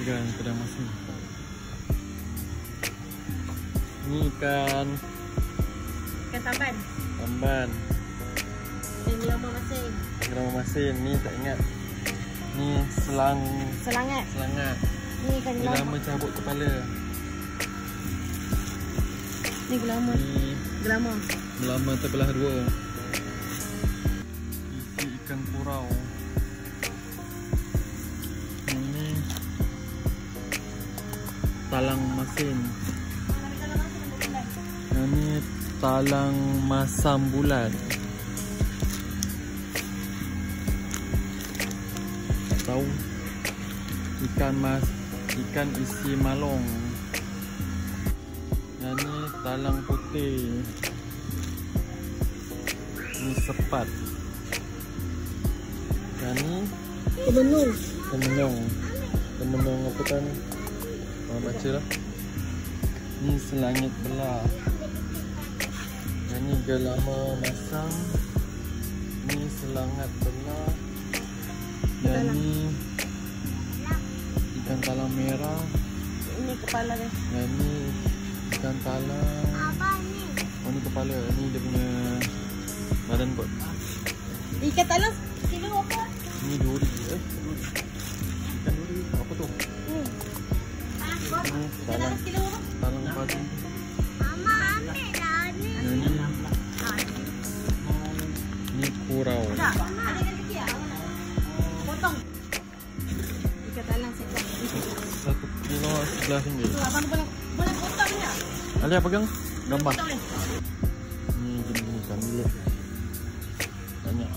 Ikan pedang masin. Ni ikan samban. Samban. Ini lama masin. Gerama masin. Ni tak ingat. Ni selangat. Ni ikan Ni lama cabut kepala. Ni gelama. Gelama terbelah dua. Isi ikan kurau. Ini talang masin. Ini talang masam bulan. Tak tahu. Ikan isi malong. Yang ni talang putih. Ni sepat. Yang ni Temenung apa kan? Baca lah. Ni selangit belah. Yang ni gelama masam. Ni selangat belah. Yang ni ikan talang merah. Ini kepala dia. Yang ni ikan talang. Oh ni kepala. Ni dia punya badan kot. Ikan talang kilo apa? Ni duri. Ikan duri. Apa tu? Ni talang kilo apa? Talang padi. Mama ambil dah ni. Ni kurau. Ada ikan kecil ah. Potong. Ikan talang sekejap. 1 kilo RM11. Abang boleh potong ni tak? Alia pegang gambar. Potong ni. Ni jenis ikan bilik. Banyak.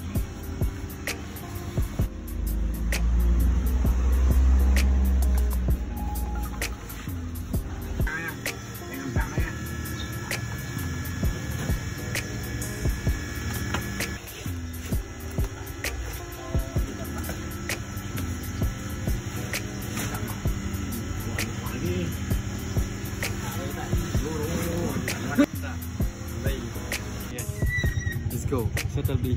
Let's go. Settle beli.